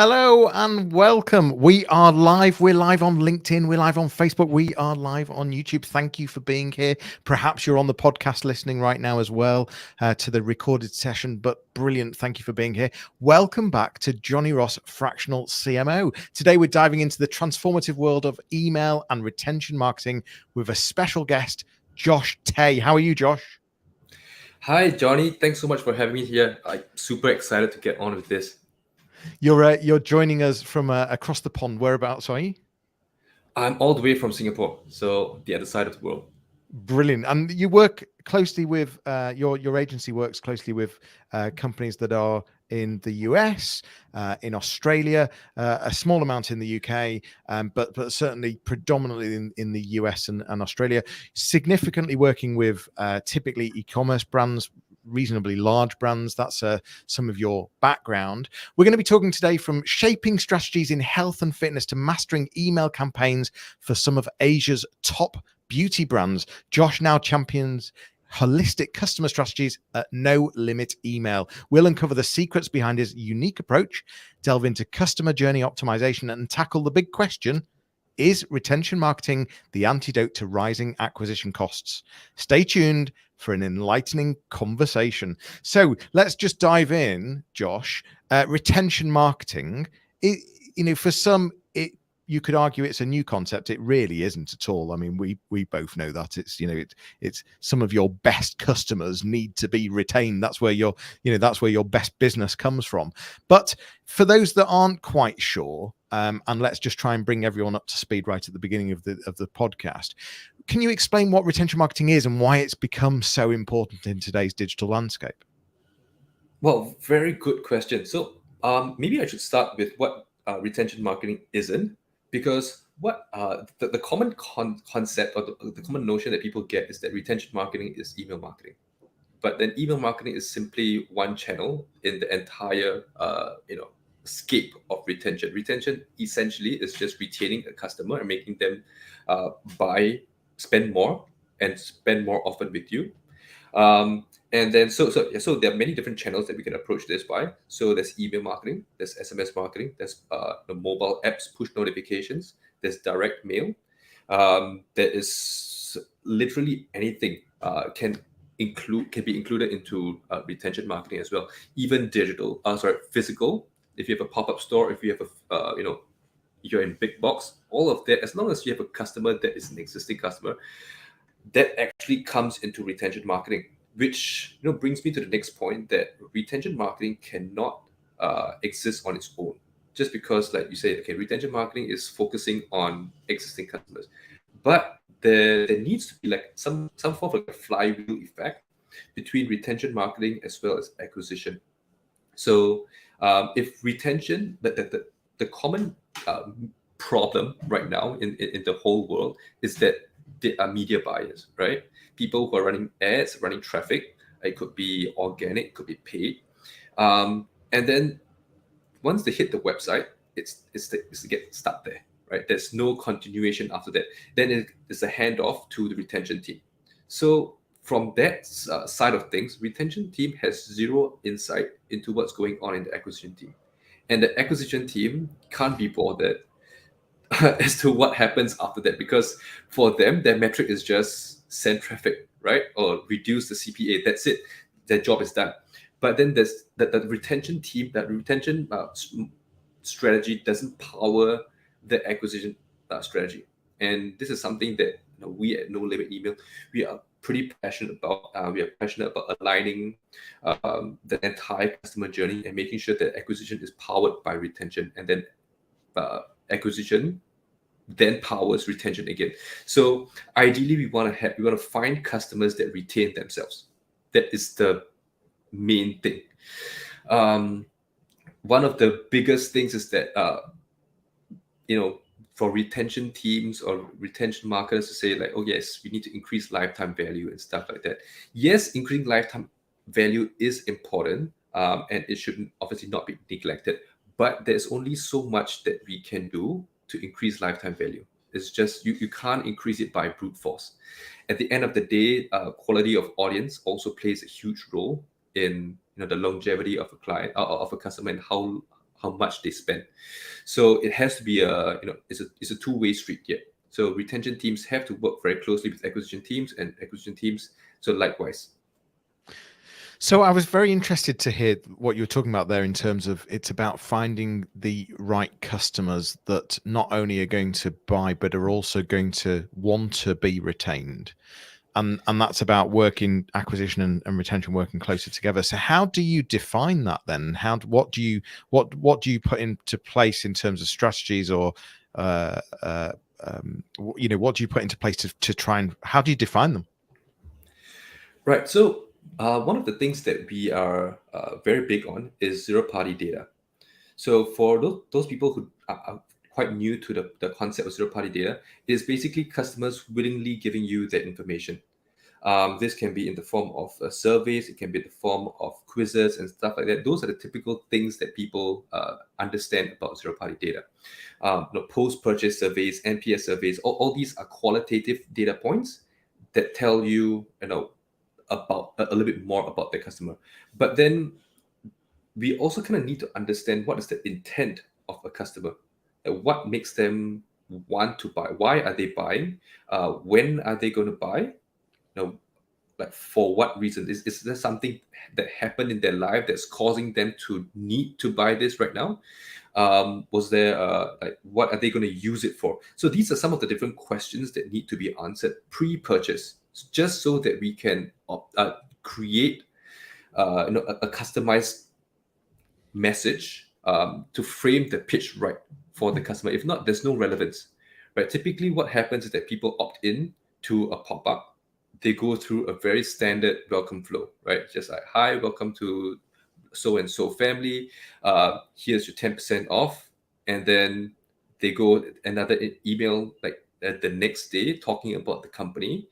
Hello and welcome. We are live. We're live on LinkedIn. We're live on Facebook. We are live on YouTube. Thank you for being here. Perhaps you're on the podcast listening right now as well to the recorded session, but brilliant. Thank you for being here. Welcome back to Johnny Ross Fractional CMO. Today, we're diving into the transformative world of email and retention marketing with a special guest, Josh Tay. How are you, Josh? Hi, Johnny. Thanks so much for having me here. I'm super excited to get on with this. You're joining us from across the pond. Whereabouts are you? I'm all the way from Singapore, so the other side of the world. Brilliant. And you work closely with your agency works closely with companies that are in the US, in Australia, a small amount in the UK, but certainly predominantly in the US and Australia. Significantly working with typically e-commerce brands, reasonably large brands. That's some of your background. We're going to be talking today from shaping strategies in health and fitness to mastering email campaigns for some of Asia's top beauty brands. Josh now champions holistic customer strategies at No Limit Email. We'll uncover the secrets behind his unique approach, delve into customer journey optimization, and tackle the big question: is retention marketing the antidote to rising acquisition costs? Stay tuned for an enlightening conversation. So let's just dive in, Josh. Retention marketing, for some, you could argue it's a new concept. It really isn't at all. I mean, we both know that it's some of your best customers need to be retained. That's where that's where your best business comes from. But for those that aren't quite sure, and let's just try and bring everyone up to speed right at the beginning of the podcast. Can you explain what retention marketing is and why it's become so important in today's digital landscape? Well, very good question. So, maybe I should start with what retention marketing isn't, because what the common concept or the common notion that people get is that retention marketing is email marketing. But then email marketing is simply one channel in the entire scape of retention. Retention essentially is just retaining a customer and making them spend more and spend more often with you. And then so there are many different channels that we can approach this by. So there's email marketing, there's SMS marketing, there's the mobile apps push notifications, there's direct mail. There is literally anything can be included into retention marketing as well. Even physical. If you have a pop-up store, if you have you're in big box, all of that, as long as you have a customer that is an existing customer, that actually comes into retention marketing, which brings me to the next point, that retention marketing cannot exist on its own. Just because, like you say, okay, retention marketing is focusing on existing customers, but there needs to be like some form of like a flywheel effect between retention marketing as well as acquisition. So if retention, the common problem right now in the whole world is that they are media buyers, right? People who are running ads, running traffic. It could be organic, it could be paid, and then once they hit the website, it's to get stuck there, right? There's no continuation after that. Then it's a handoff to the retention team. So from that side of things, retention team has zero insight into what's going on in the acquisition team, and the acquisition team can't be bothered as to what happens after that, because for them their metric is just send traffic, right, or reduce the CPA. That's it. Their job is done. But then there's the retention team. That retention strategy doesn't power the acquisition strategy, and this is something that we at No Limit Email, we are pretty passionate about. We are passionate about aligning the entire customer journey and making sure that acquisition is powered by retention, and then acquisition then powers retention again. So ideally, we want to find customers that retain themselves. That is the main thing. One of the biggest things is that for retention teams or retention marketers to say like, oh yes, we need to increase lifetime value and stuff like that. Yes, increasing lifetime value is important, and it should obviously not be neglected. But there's only so much that we can do to increase lifetime value. It's just you can't increase it by brute force. At the end of the day, quality of audience also plays a huge role in the longevity of a client, of a customer, and how much they spend. So it has to be it's a two-way street here. So retention teams have to work very closely with acquisition teams, and acquisition teams so likewise. So I was very interested to hear what you were talking about there in terms of it's about finding the right customers that not only are going to buy, but are also going to want to be retained. And that's about working acquisition and retention working closer together. So how do you define that then? What do you put into place in terms of strategies or what do you put into place to try and how do you define them? Right. So one of the things that we are very big on is zero-party data. So for those people who are quite new to the concept of zero-party data, it is basically customers willingly giving you their information. This can be in the form of surveys, it can be in the form of quizzes and stuff like that. Those are the typical things that people understand about zero-party data. Post-purchase surveys, NPS surveys, all these are qualitative data points that tell you, about a little bit more about the customer. But then we also kind of need to understand what is the intent of a customer. What makes them want to buy? Why are they buying? When are they going to buy? Like for what reason? Is there something that happened in their life that's causing them to need to buy this right now? Was there what are they going to use it for? So these are some of the different questions that need to be answered pre-purchase, just so that we can create a customized message to frame the pitch right for the customer. If not, there's no relevance, right? Typically what happens is that people opt in to a pop-up. They go through a very standard welcome flow, right? Just like, hi, welcome to so-and-so family. Here's your 10% off. And then they go another email like the next day talking about the company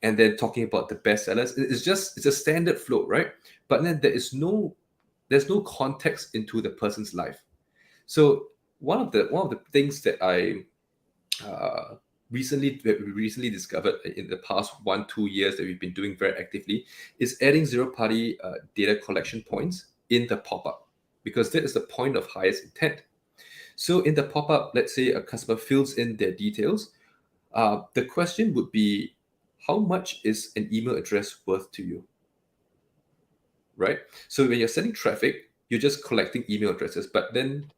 and then talking about the best sellers. It's a standard flow, right? But then there's no context into the person's life. So one of the things that I recently discovered in the past 1-2 years that we've been doing very actively is adding zero-party data collection points in the pop-up, because that is the point of highest intent. So in the pop-up, let's say a customer fills in their details. The question would be, how much is an email address worth to you? Right? So when you're sending traffic, you're just collecting email addresses, but then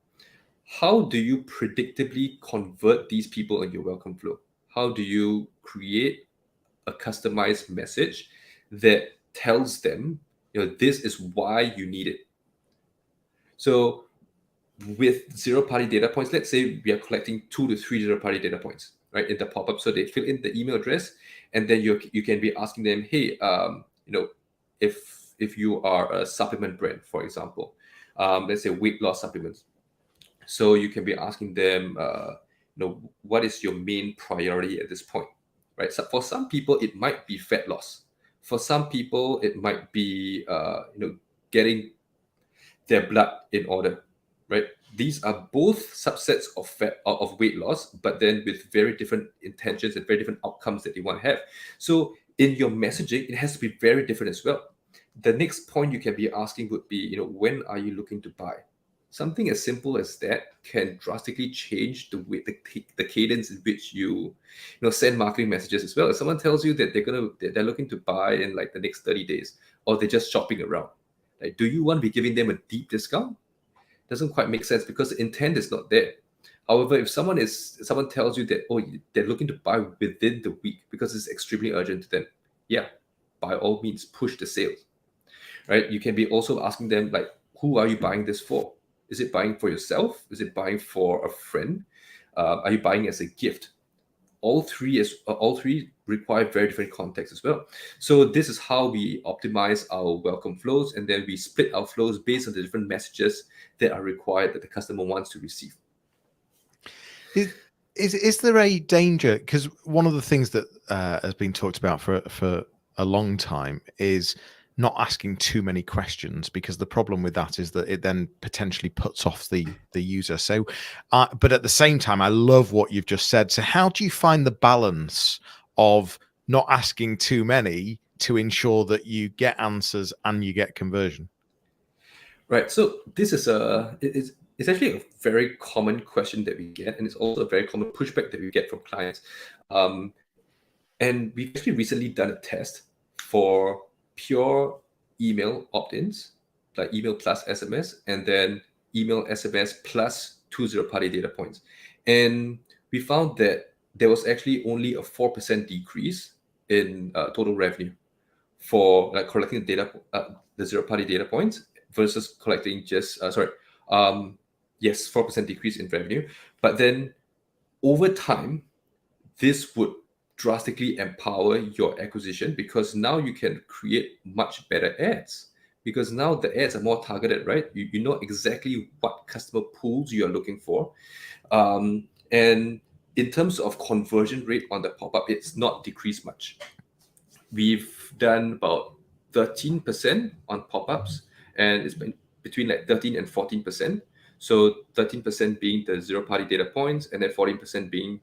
how do you predictably convert these people in your welcome flow? How do you create a customized message that tells them, this is why you need it? So with zero-party data points, let's say we are collecting 2 to 3 zero-party data points, right, in the pop-up. So they fill in the email address, and then you can be asking them, hey, if you are a supplement brand, for example, let's say weight loss supplements. So you can be asking them, what is your main priority at this point, right? So for some people, it might be fat loss. For some people, it might be, getting their blood in order, right? These are both subsets of weight loss, but then with very different intentions and very different outcomes that you want to have. So in your messaging, it has to be very different as well. The next point you can be asking would be, when are you looking to buy? Something as simple as that can drastically change the way the cadence in which you send marketing messages as well. If someone tells you that they're looking to buy in like the next 30 days, or they're just shopping around, like, do you want to be giving them a deep discount? Doesn't quite make sense because the intent is not there. However, if someone tells you that, they're looking to buy within the week because it's extremely urgent to them, yeah, by all means push the sales, right? You can be also asking them, like, who are you buying this for? Is it buying for yourself? Is it buying for a friend? Are you buying as a gift? All three require very different contexts as well. So this is how we optimize our welcome flows, and then we split our flows based on the different messages that are required that the customer wants to receive. Is there a danger? Because one of the things that has been talked about for a long time is not asking too many questions, because the problem with that is that it then potentially puts off the user. So, but at the same time, I love what you've just said. So how do you find the balance of not asking too many to ensure that you get answers and you get conversion? Right. So this is it's actually a very common question that we get, and it's also a very common pushback that we get from clients. And we've actually recently done a test for pure email opt-ins, like email plus SMS, and then email SMS plus 2 zero-party data points. And we found that there was actually only a 4% decrease in total revenue for collecting the zero-party data points versus collecting just, 4% decrease in revenue. But then over time, this would drastically empower your acquisition, because now you can create much better ads, because now the ads are more targeted, right? You know exactly what customer pools you are looking for. And in terms of conversion rate on the pop-up, it's not decreased much. We've done about 13% on pop-ups, and it's been between like 13 and 14%. So 13% being the zero-party data points, and then 14% being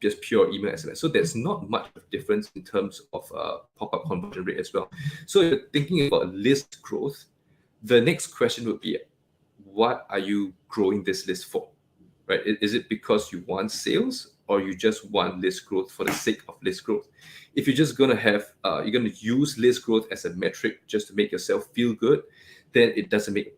just pure email SMS. So there's not much of difference in terms of pop-up conversion rate as well. So if you're thinking about list growth, the next question would be, what are you growing this list for? Right? Is it because you want sales, or you just want list growth for the sake of list growth? If you're just gonna have, you're gonna use list growth as a metric just to make yourself feel good, then it doesn't make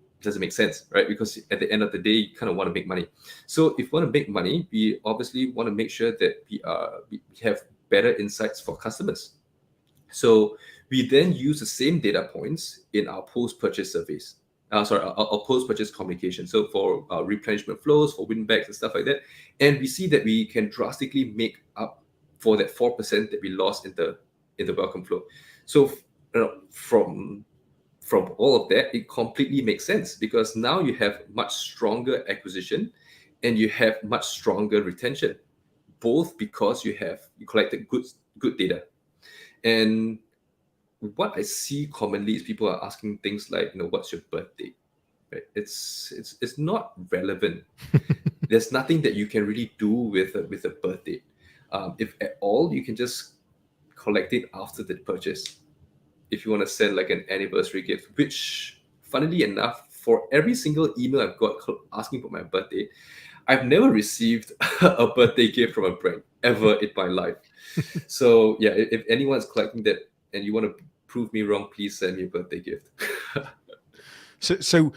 sense, right? Because at the end of the day, you kind of want to make money. So if you want to make money, we obviously want to make sure that we have better insights for customers. So we then use the same data points in our post-purchase surveys. Our post-purchase communication. So for replenishment flows, for win backs and stuff like that, and we see that we can drastically make up for that 4% that we lost in the welcome flow. So from all of that, it completely makes sense, because now you have much stronger acquisition and you have much stronger retention, both because you collected good data. And what I see commonly is people are asking things like, what's your birthday? Right? It's not relevant. There's nothing that you can really do with a birthday. If at all, you can just collect it after the purchase. If you want to send like an anniversary gift, which funnily enough, for every single email I've got asking for my birthday, I've never received a birthday gift from a brand ever in my life. So yeah, if anyone's collecting that and you want to prove me wrong, please send me a birthday gift. So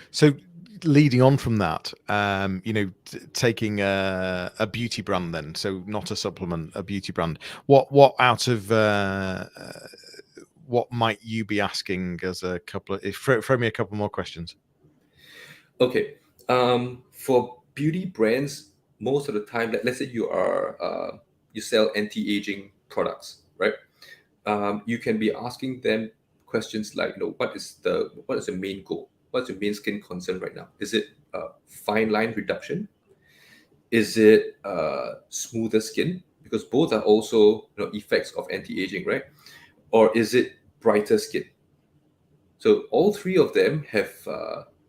leading on from that, taking a beauty brand then, so not a supplement, a beauty brand. What out of what might you be asking as a couple of? Throw me a couple more questions. Okay, for beauty brands, most of the time, let's say you sell anti-aging products, right? You can be asking them questions like, what is the main goal? What's your main skin concern right now? Is it fine line reduction? Is it smoother skin? Because both are also effects of anti-aging, right? Or is it brighter skin? So all three of them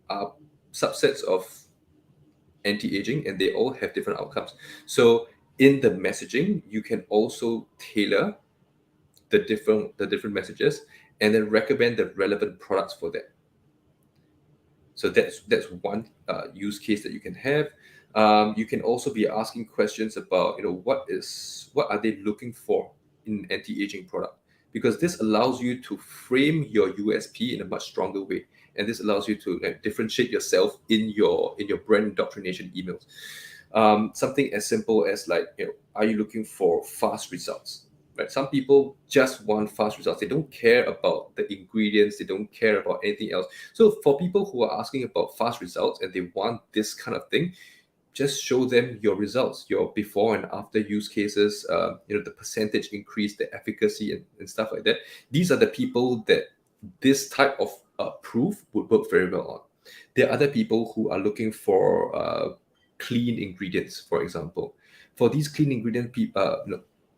are subsets of anti-aging, and they all have different outcomes. So in the messaging, you can also tailor the different messages, and then recommend the relevant products for that. So that's one use case that you can have. You can also be asking questions about what are they looking for in anti-aging product, because this allows you to frame your USP in a much stronger way, and this allows you to differentiate yourself in your brand indoctrination emails. Something as simple as like, are you looking for fast results? Right? Some people just want fast results. They don't care about the ingredients. They don't care about anything else. So for people who are asking about fast results and they want this kind of thing, just show them your results, your before and after use cases, the percentage increase, the efficacy and stuff like that. These are the people that this type of proof would work very well on. There are other people who are looking for clean ingredients, for example. For these clean ingredient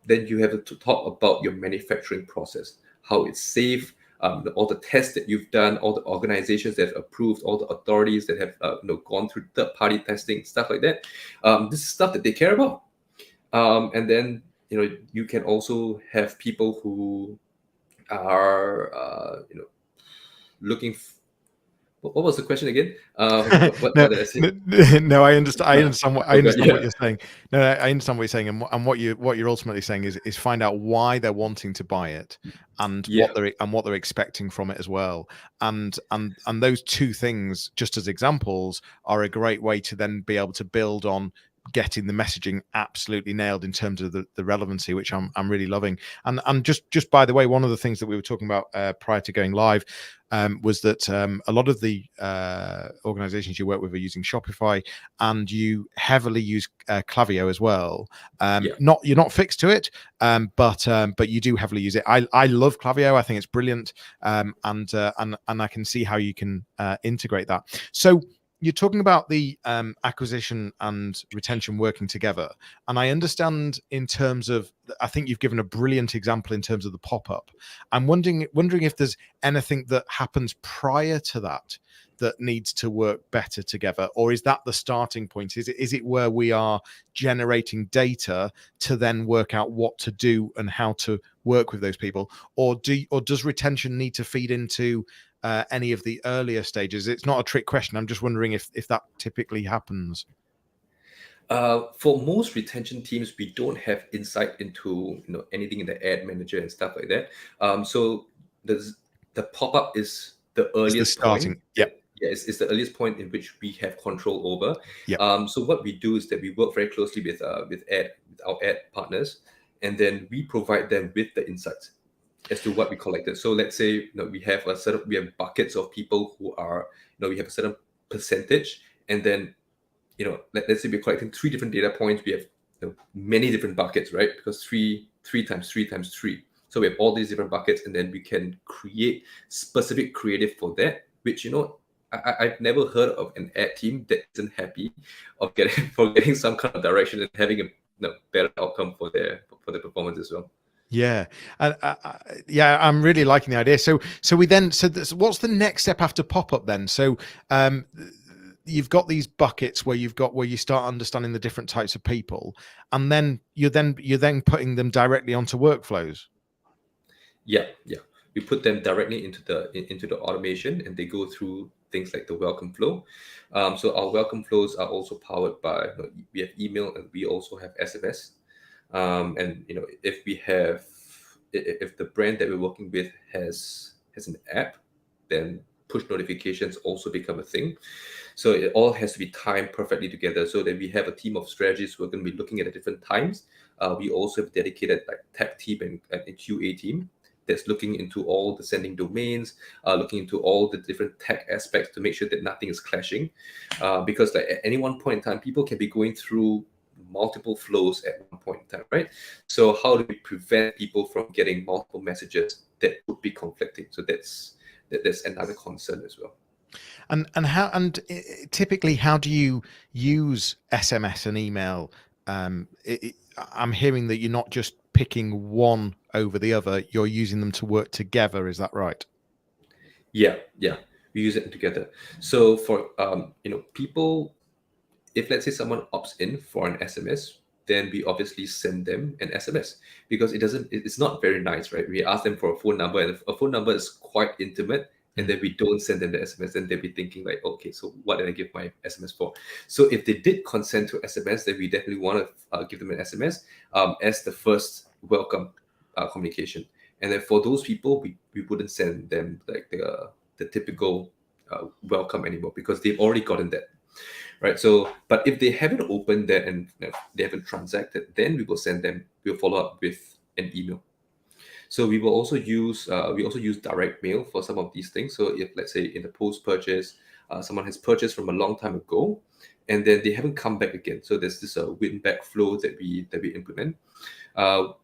then you have to talk about your manufacturing process, how it's safe, all the tests that you've done, all the organizations that have approved, all the authorities that have gone through third-party testing, stuff like that. This is stuff that they care about. And then you can also have people who are looking What was the question again? No, What did I say? no, I understand. I Forgot. understand what Yeah, you're saying. No, I understand what you're saying, and what you're ultimately saying is find out why they're wanting to buy it, and yeah, what they're expecting from it as well. And those two things, just as examples, are a great way to then be able to build on getting the messaging absolutely nailed in terms of the relevancy, which I'm really loving. And just by the way, one of the things that we were talking about prior to going live was that a lot of the organizations you work with are using Shopify, and you heavily use Klaviyo as well. yeah. You're not fixed to it, but you do heavily use it. I love Klaviyo. I think it's brilliant, and I can see how you can integrate that. So you're talking about the acquisition and retention working together, and I understand in terms of, I think you've given a brilliant example in terms of the pop-up. I'm wondering if there's anything that happens prior to that that needs to work better together, or is that the starting point? Is it where we are generating data to then work out what to do and how to work with those people, or does retention need to feed into any of the earlier stages? It's not a trick question. I'm just wondering if that typically happens. For most retention teams, we don't have insight into anything in the ad manager and stuff like that. So the pop up is the Is the earliest point. starting? Yep. Yeah, it's the earliest point in which we have control over. Yep. So what we do is that we work very closely with our ad partners, and then we provide them with the insights as to what we collected. So let's say we have buckets of people who are we have a certain percentage, and then let's say we're collecting 3 different data points. We have many different buckets, right? Because three times three times three. So we have all these different buckets, and then we can create specific creative for that. Which I've never heard of an ad team that isn't happy of getting some kind of direction and having a better outcome for their performance as well. Yeah, and yeah, I'm really liking the idea. So what's the next step after pop up then? So you've got these buckets where you start understanding the different types of people, and then you're then putting them directly onto workflows. Yeah. We put them directly into the automation, and they go through things like the welcome flow. So our welcome flows are also powered by we have email, and we also have SMS. And if the brand that we're working with has an app, then push notifications also become a thing. So it all has to be timed perfectly together, so that we have a team of strategists who are going to be looking at different times. We also have dedicated tech team and a QA team that's looking into all the sending domains, looking into all the different tech aspects to make sure that nothing is clashing. Because at any one point in time, people can be going through multiple flows at one point in time, right? So how do we prevent people from getting multiple messages that would be conflicting? So that's another concern as well. And typically, how do you use SMS and email? I'm hearing that you're not just picking one over the other; you're using them to work together. Is that right? Yeah, we use it together. So for people, if let's say someone opts in for an SMS, then we obviously send them an SMS, because it's not very nice, right? We ask them for a phone number, and a phone number is quite intimate, and then we don't send them the SMS, and they'll be thinking like, okay, so what did I give my SMS for? So if they did consent to SMS, then we definitely want to give them an SMS as the first welcome communication. And then for those people, we wouldn't send them like the typical welcome anymore, because they've already gotten that. Right. So, but if they haven't opened that and they haven't transacted, then we'll follow up with an email. So we will also use direct mail for some of these things. So if let's say in the post purchase, someone has purchased from a long time ago, and then they haven't come back again. So there's this win back flow that we implement.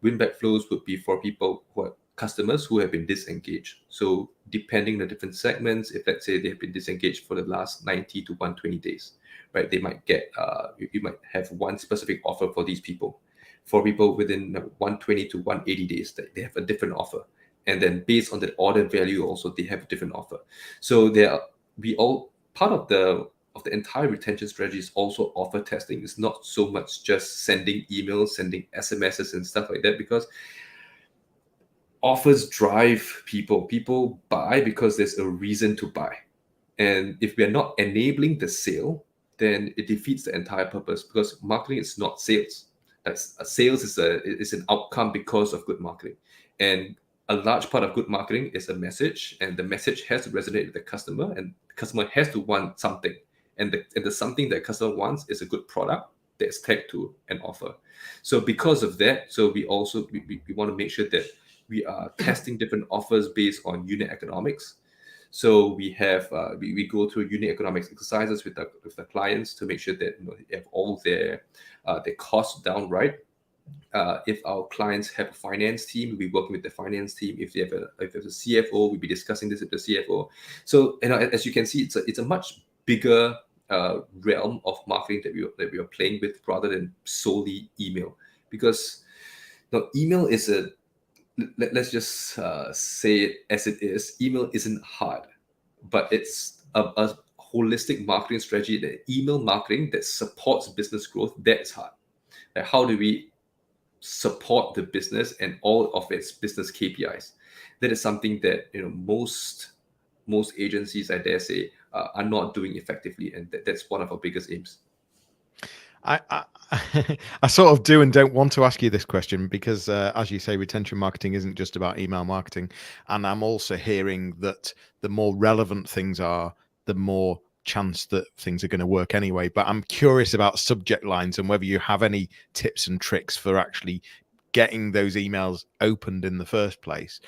Win back flows would be for people who are customers who have been disengaged. So depending on the different segments, if let's say they have been disengaged for the last 90 to 120 days, right, they might get you might have one specific offer for these people. For people within 120 to 180 days, they have a different offer. And then based on the order value, also they have a different offer. So we all part of the entire retention strategy is also offer testing. It's not so much just sending emails, sending SMSs and stuff like that, because offers drive people. People buy because there's a reason to buy. And if we are not enabling the sale, then it defeats the entire purpose, because marketing is not sales. Sales is an outcome because of good marketing. And a large part of good marketing is a message, and the message has to resonate with the customer, and the customer has to want something. And the something that customer wants is a good product that's tagged to an offer. So because of that, so we also we want to make sure that we are testing different offers based on unit economics. So we have we go through unit economics exercises with the clients to make sure that they have all their costs down right. If our clients have a finance team, we'll be working with the finance team. If they have if there's a CFO, we'll be discussing this with the CFO. So as you can see, it's a much bigger realm of marketing that we are playing with, rather than solely email. Because email is let's just say it as it is. Email isn't hard, but it's a holistic marketing strategy, that email marketing that supports business growth, that's hard. Like, how do we support the business and all of its business KPIs? That is something that most agencies, I dare say, are not doing effectively, and that's one of our biggest aims. I I sort of do and don't want to ask you this question because, as you say, retention marketing isn't just about email marketing, and I'm also hearing that the more relevant things are, the more chance that things are going to work anyway. But I'm curious about subject lines and whether you have any tips and tricks for actually getting those emails opened in the first place,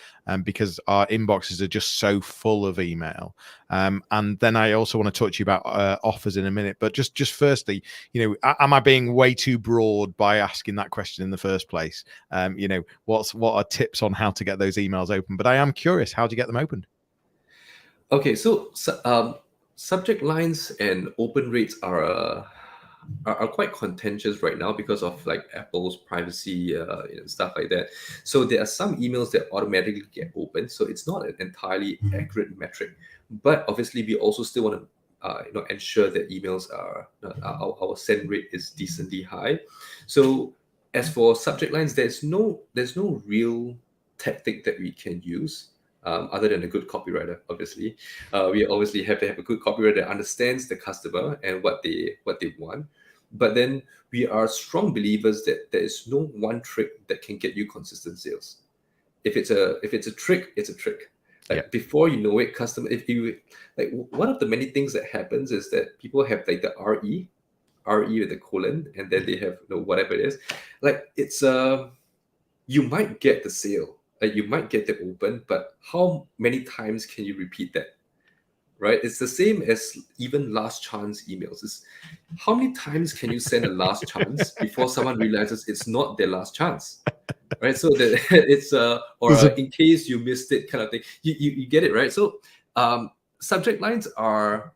because our inboxes are just so full of email. And then I also want to talk to you about offers in a minute, but just firstly, am I being way too broad by asking that question in the first place? What are tips on how to get those emails open? But I am curious, how do you get them opened? Okay, so subject lines and open rates are quite contentious right now because of like Apple's privacy stuff like that. So there are some emails that automatically get opened, so it's not an entirely accurate metric. But obviously, we also still want to ensure that emails are our send rate is decently high. So as for subject lines, there's no real tactic that we can use. Other than a good copywriter, obviously, we obviously have to have a good copywriter that understands the customer and what they want. But then we are strong believers that there is no one trick that can get you consistent sales. If it's a trick, it's a trick. Like, before you know it, if you like, one of the many things that happens is that people have like the RE with the colon, and then they have whatever it is. Like, it's you might get the sale, like you might get it open, but how many times can you repeat that? Right? It's the same as even last chance emails. Is how many times can you send a last chance before someone realizes it's not their last chance? Right? So that it's in case you missed it kind of thing. You get it, right? So subject lines are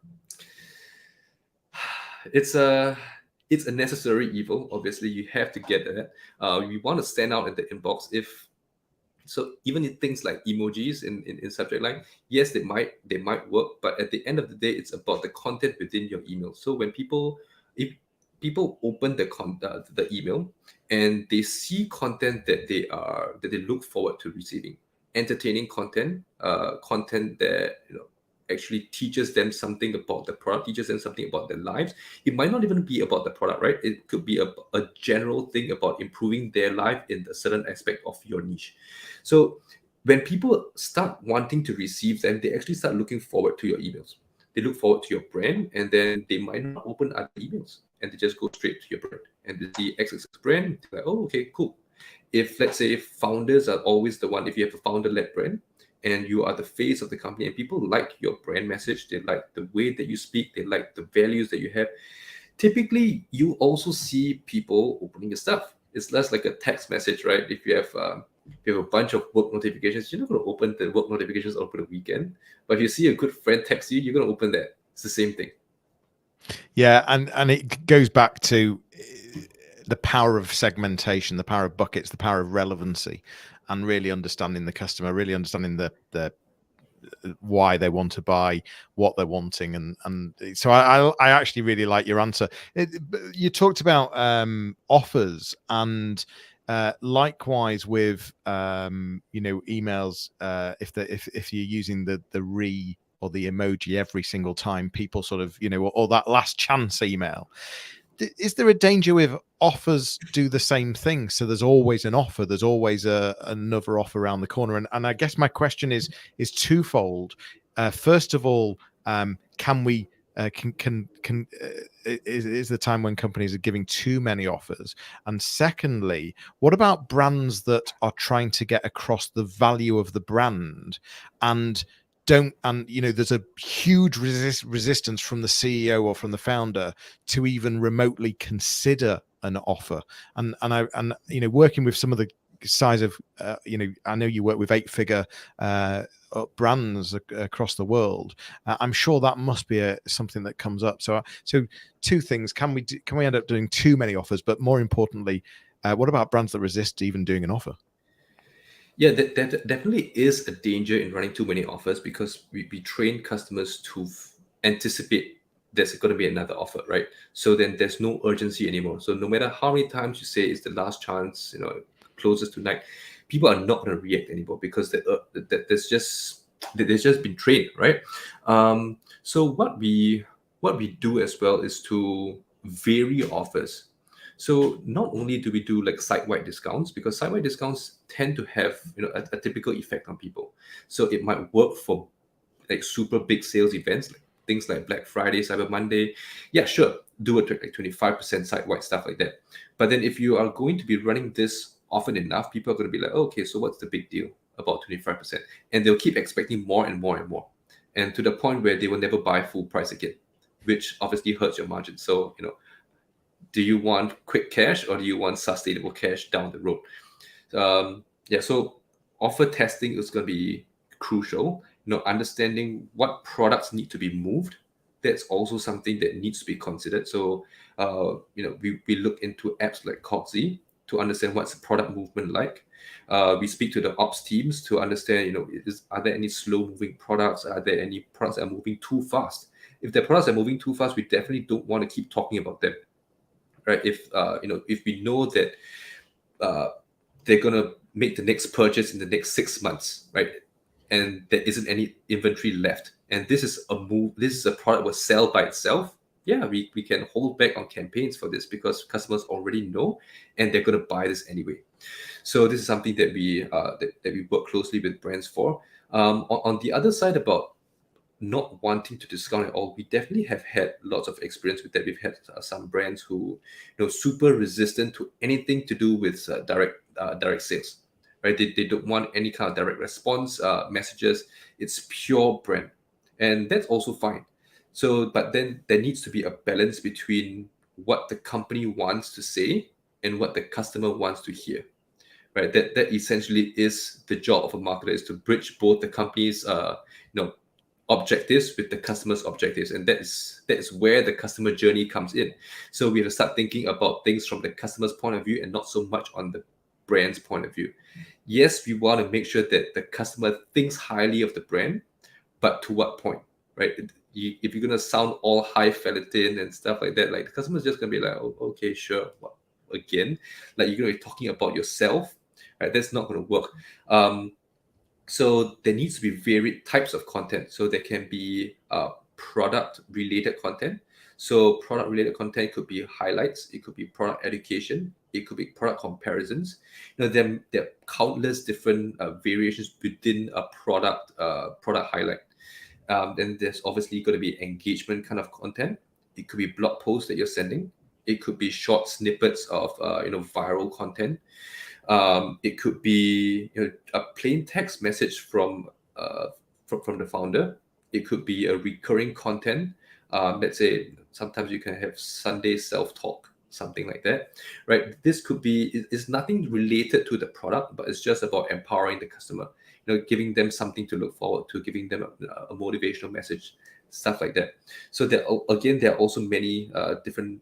it's a necessary evil. Obviously, you have to get that. You want to stand out in the inbox. So even in things like emojis in subject line, yes, they might work, but at the end of the day, it's about the content within your email. So when if people open the email and they see content that they look forward to receiving, entertaining content, content that actually teaches them something about the product, teaches them something about their lives. It might not even be about the product, right? It could be a general thing about improving their life in a certain aspect of your niche. So when people start wanting to receive them, they actually start looking forward to your emails. They look forward to your brand, and then they might not open other emails, and they just go straight to your brand. And they see XXX brand, they're like, oh, okay, cool. If, let's say, founders are always the one, if you have a founder-led brand, and you are the face of the company, and people like your brand message, they like the way that you speak, they like the values that you have, typically you also see people opening your stuff. It's less like a text message, right? If you have a bunch of work notifications, you're not going to open the work notifications over the weekend. But if you see a good friend text you, you're going to open that. It's the same thing. Yeah, and it goes back to the power of segmentation, the power of buckets, the power of relevancy, and really understanding the customer, really understanding the why they want to buy, what they're wanting, and so I actually really like your answer. You talked about offers, and likewise with emails, if you're using the or the emoji every single time people sort of, or that last chance email. Is there a danger with offers do the same thing? So there's always an offer, there's always another offer around the corner. And I guess my question is twofold. First of all, can we is the time when companies are giving too many offers? And secondly, what about brands that are trying to get across the value of the brand and there's a huge resistance from the CEO or from the founder to even remotely consider an offer? And working with some of the size of I know you work with 8-figure brands across the world. I'm sure that must be something that comes up. So two things: can we end up doing too many offers? But more importantly, what about brands that resist even doing an offer? Yeah, that definitely is a danger in running too many offers, because we train customers to anticipate there's going to be another offer, right? So then there's no urgency anymore. So no matter how many times you say it's the last chance, closest tonight, people are not going to react anymore, because there's just been trained, right? So what we do as well is to vary offers. So not only do we do like site-wide discounts, because site-wide discounts tend to have a typical effect on people. So it might work for like super big sales events, like things like Black Friday, Cyber Monday. Yeah, sure, do it like 25% site-wide stuff like that. But then if you are going to be running this often enough, people are going to be like, oh, okay, so what's the big deal about 25%? And they'll keep expecting more and more and more, and to the point where they will never buy full price again, which obviously hurts your margin. So do you want quick cash or do you want sustainable cash down the road? So offer testing is going to be crucial. Understanding what products need to be moved, that's also something that needs to be considered. So we look into apps like Cogsy to understand what's the product movement like. We speak to the ops teams to understand, are there any slow moving products? Are there any products that are moving too fast? If the products are moving too fast, we definitely don't want to keep talking about them, right? If we know that they're gonna make the next purchase in the next 6 months, right? And there isn't any inventory left, and this is a product will sell by itself. Yeah, we can hold back on campaigns for this, because customers already know and they're gonna buy this anyway. So this is something that we work closely with brands for. On the other side, about not wanting to discount at all, we definitely have had lots of experience with that. We've had some brands who, super resistant to anything to do with direct sales, right? They don't want any kind of direct response messages. It's pure brand, and that's also fine. So, but then there needs to be a balance between what the company wants to say and what the customer wants to hear, right? That essentially is the job of a marketer, is to bridge both the company's objectives with the customer's objectives, and that is where the customer journey comes in. So we have to start thinking about things from the customer's point of view and not so much on the brand's point of view. Yes, we want to make sure that the customer thinks highly of the brand, but to what point, right? If you're gonna sound all highfalutin and stuff like that, like the customer's just gonna be like, oh, okay, sure. What, again? Like you're gonna be talking about yourself, right? That's not gonna work. So there needs to be varied types of content. So there can be product related content. So product related content could be highlights, it could be product education, it could be product comparisons. There are countless different variations within a product highlight. Then there's obviously going to be engagement kind of content. It could be blog posts that you're sending. It could be short snippets of viral content. It could be a plain text message from the founder. It could be a recurring content. Let's say sometimes you can have Sunday self-talk, something like that, right? This could be, it's nothing related to the product, but it's just about empowering the customer, giving them something to look forward to, giving them a motivational message, stuff like that. So there are also many different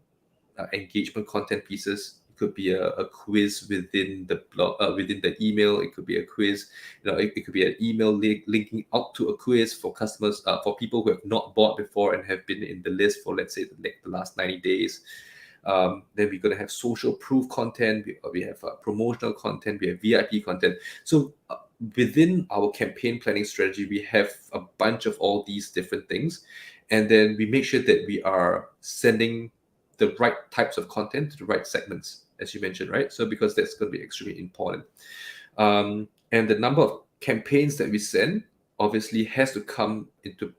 engagement content pieces. It could be a quiz within the blog, within the email. It could be a quiz. It could be an email linking out to a quiz for customers, for people who have not bought before and have been in the list for, let's say, the last 90 days. Then we're going to have social proof content. We have promotional content. We have VIP content. So within our campaign planning strategy, we have a bunch of all these different things, and then we make sure that we are sending the right types of content to the right segments, as you mentioned, right? So because that's going to be extremely important. And the number of campaigns that we send obviously has to come into,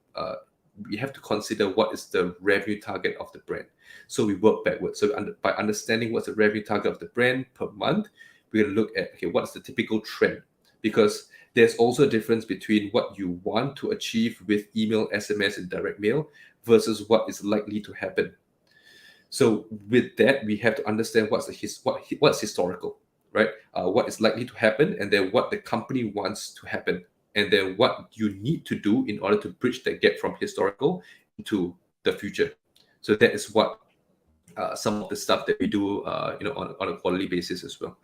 we have to consider what is the revenue target of the brand. So we work backwards. So by understanding what's the revenue target of the brand per month, we're going to look at, okay, what's the typical trend? Because there's also a difference between what you want to achieve with email, SMS, and direct mail versus what is likely to happen. So with that, we have to understand what's historical, right? What is likely to happen, and then what the company wants to happen, and then what you need to do in order to bridge that gap from historical into the future. So that is what some of the stuff that we do, on a quarterly basis as well.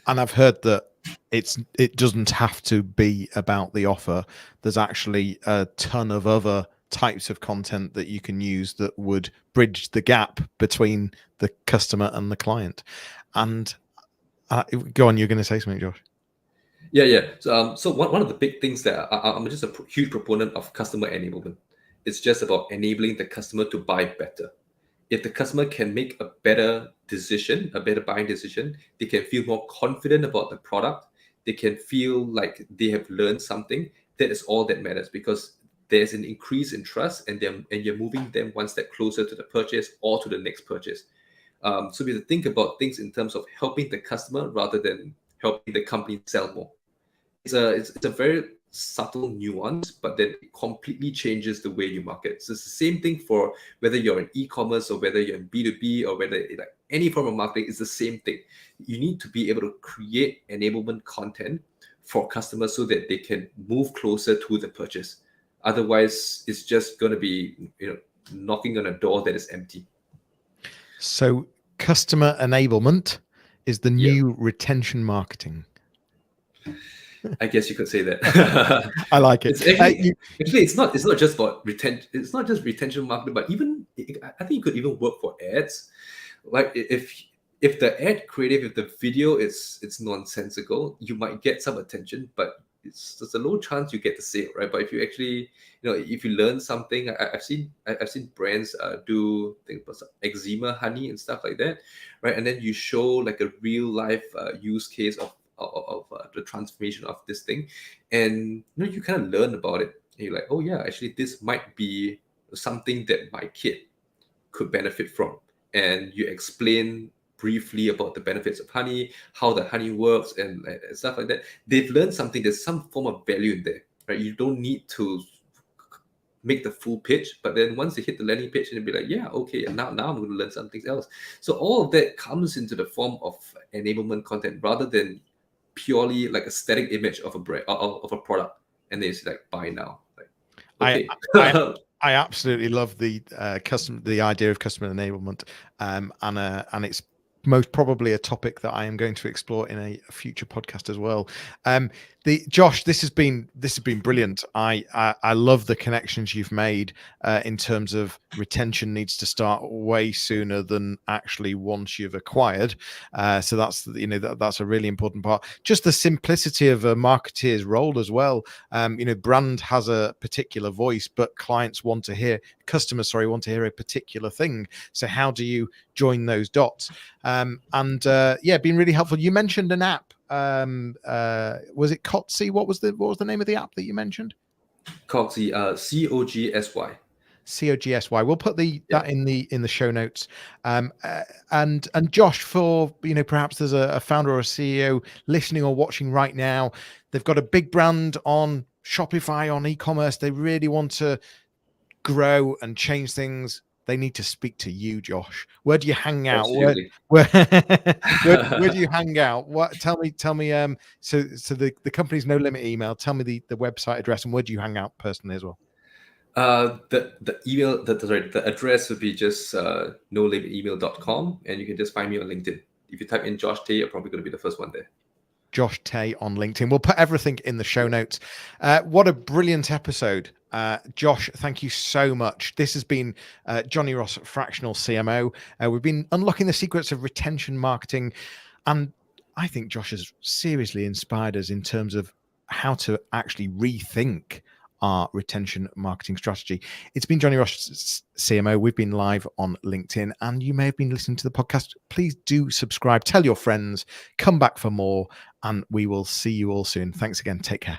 And I've heard that it doesn't have to be about the offer. There's actually a ton of other types of content that you can use that would bridge the gap between the customer and the client. And go on, you're going to say something, Josh? Yeah. So one of the big things that I'm just a huge proponent of customer enablement. It's just about enabling the customer to buy better. If the customer can make a better decision, a better buying decision, they can feel more confident about the product. They can feel like they have learned something. That is all that matters, because there's an increase in trust, and you're moving them one step closer to the purchase or to the next purchase. So we have to think about things in terms of helping the customer rather than helping the company sell more. It's a very subtle nuance, but then it completely changes the way you market. So it's the same thing for whether you're in e-commerce or whether you're in B2B or whether like any form of marketing. It's the same thing. You need to be able to create enablement content for customers so that they can move closer to the purchase. Otherwise, it's just going to be knocking on a door that is empty. So customer enablement is the new retention marketing. I guess you could say that. I like it. It's actually it's not just about retention. It's not just retention marketing, but even I think it could even work for ads. Like if the ad creative, if the video it's nonsensical, you might get some attention, but there's a low chance you get the sale, right? But if you actually, if you learn something, I've seen brands do things like eczema honey and stuff like that, right? And then you show like a real life use case of the transformation of this thing, and you kind of learn about it. And you're like, oh yeah, actually this might be something that my kid could benefit from, and you explain briefly about the benefits of honey, how the honey works, and stuff like that. They've learned something. There's some form of value in there, right? You don't need to make the full pitch, but then once they hit the landing page, and they'll be like, yeah, okay, and now I'm going to learn something else. So all of that comes into the form of enablement content rather than purely like a static image of a brand of a product, and then it's like buy now. Like, okay. I absolutely love the idea of customer enablement, and it's most probably a topic that I am going to explore in a future podcast as well. Josh, this has been brilliant. I love the connections you've made in terms of retention needs to start way sooner than actually once you've acquired. So that's that's a really important part. Just the simplicity of a marketeer's role as well. Brand has a particular voice, but customers want to hear a particular thing. So how do you join those dots? Been really helpful. You mentioned an app. Was it Cotsy? What was the name of the app that you mentioned? Cogsy, COGSY. COGSY. We'll put that in the show notes. And Josh, for perhaps there's a founder or a CEO listening or watching right now, they've got a big brand on Shopify, on e-commerce. They really want to grow and change things. They need to speak to you, Josh. Where do you hang out? Where do you hang out? What? Tell me. So the company's No Limit email. Tell me the website address, and where do you hang out personally as well? The email, the address would be just nolimitemail.com, and you can just find me on LinkedIn. If you type in Josh Tay, you're probably going to be the first one there. Josh Tay on LinkedIn. We'll put everything in the show notes. What a brilliant episode. Josh, thank you so much. This has been Johnny Ross, Fractional CMO. We've been unlocking the secrets of retention marketing. And I think Josh has seriously inspired us in terms of how to actually rethink our retention marketing strategy. It's been Johnny Ross, CMO. We've been live on LinkedIn, and you may have been listening to the podcast. Please do subscribe, tell your friends, come back for more, and we will see you all soon. Thanks again. Take care.